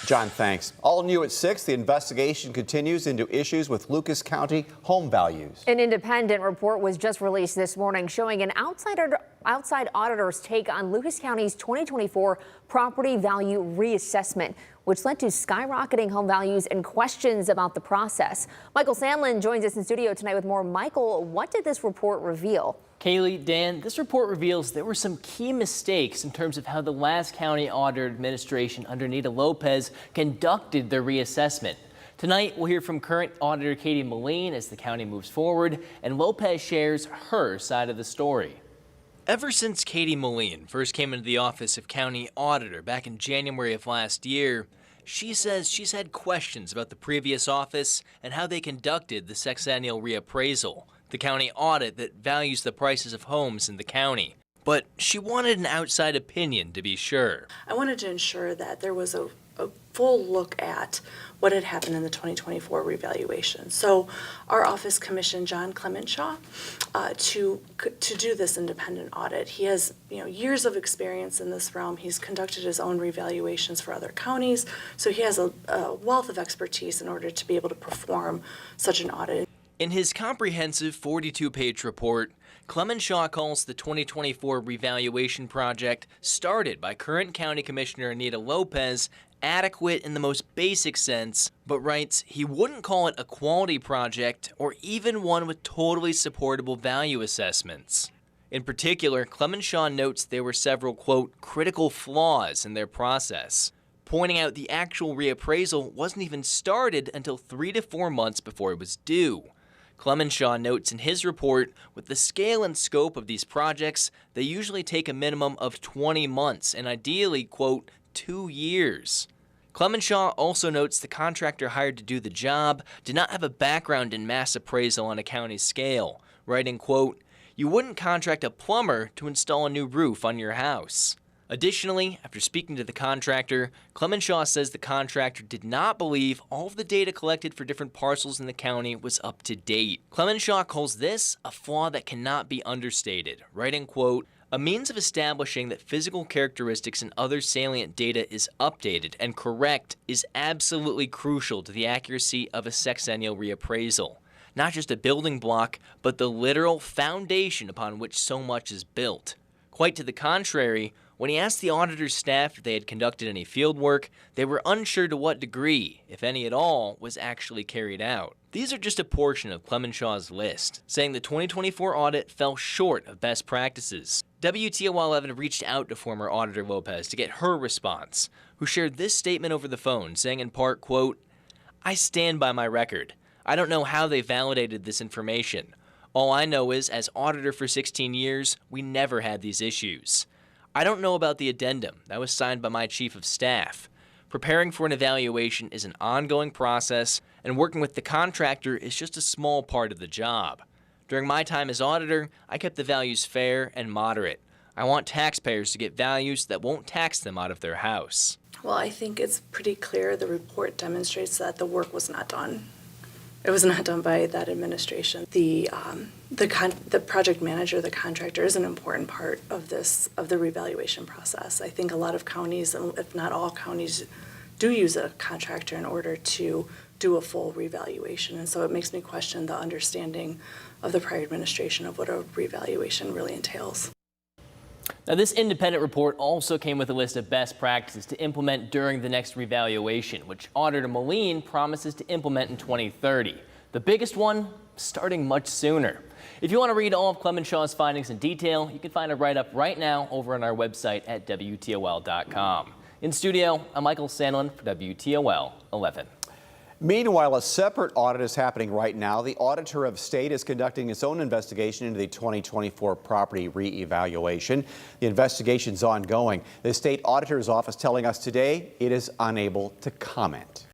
John, thanks. All new at 6, the investigation continues into issues with Lucas County home values. An independent report was just released this morning showing an outside auditor's take on Lucas County's 2024 property value reassessment, which led to skyrocketing home values and questions about the process. Michael Sandlin joins us in studio tonight with more. Michael, what did this report reveal? Kaylee, Dan, this report reveals there were some key mistakes in terms of how the last county auditor administration under Nita Lopez conducted their reassessment. Tonight, we'll hear from current auditor Katie Moline as the county moves forward, and Lopez shares her side of the story. Ever since Katie Moline first came into the office of county auditor back in January of last year, she says she's had questions about the previous office and how they conducted the sexennial reappraisal, the county audit that values the prices of homes in the county. But she wanted an outside opinion to be sure. I wanted to ensure that there was a full look at what had happened in the 2024 revaluation. So our office commissioned John Clemenshaw to do this independent audit. He has years of experience in this realm. He's conducted his own revaluations for other counties, so he has a wealth of expertise in order to be able to perform such an audit. In his comprehensive 42-page report, Clemenshaw calls the 2024 revaluation project, started by current County Commissioner Nita Lopez, adequate in the most basic sense, but writes he wouldn't call it a quality project or even one with totally supportable value assessments. In particular, Clemenshaw notes there were several, quote, critical flaws in their process, pointing out the actual reappraisal wasn't even started until 3 to 4 months before it was due. Clemenshaw notes in his report, with the scale and scope of these projects, they usually take a minimum of 20 months and ideally, quote, 2 years. Clemenshaw also notes the contractor hired to do the job did not have a background in mass appraisal on a county scale, writing, quote, you wouldn't contract a plumber to install a new roof on your house. Additionally, after speaking to the contractor, Clemenshaw says the contractor did not believe all of the data collected for different parcels in the county was up to date. Clemenshaw calls this a flaw that cannot be understated, writing, quote, a means of establishing that physical characteristics and other salient data is updated and correct is absolutely crucial to the accuracy of a sexennial reappraisal. Not just a building block, but the literal foundation upon which so much is built. Quite to the contrary, when he asked the auditor's staff if they had conducted any field work, they were unsure to what degree, if any at all, was actually carried out. These are just a portion of Clemenshaw's list, saying the 2024 audit fell short of best practices. WTOL 11 reached out to former Auditor Lopez to get her response, who shared this statement over the phone, saying in part, quote, I stand by my record. I don't know how they validated this information. All I know is, as auditor for 16 years, we never had these issues. I don't know about the addendum. That was signed by my chief of staff. Preparing for an evaluation is an ongoing process, and working with the contractor is just a small part of the job. During my time as auditor, I kept the values fair and moderate. I want taxpayers to get values that won't tax them out of their house. Well, I think it's pretty clear the report demonstrates that the work was not done. It was not done by that administration. The project manager, the contractor, is an important part of the revaluation process. I think a lot of counties, if not all counties, do use a contractor in order to do a full revaluation. And so it makes me question the understanding of the prior administration of what a revaluation really entails. Now, this independent report also came with a list of best practices to implement during the next revaluation, which Auditor Moline promises to implement in 2030. The biggest one, starting much sooner. If you want to read all of Clemenshaw's findings in detail, you can find a write-up right now over on our website at WTOL.com. In studio, I'm Michael Sandlin for WTOL 11. Meanwhile, a separate audit is happening right now. The Auditor of State is conducting its own investigation into the 2024 property reevaluation. The investigation's ongoing. The state auditor's office telling us today it is unable to comment.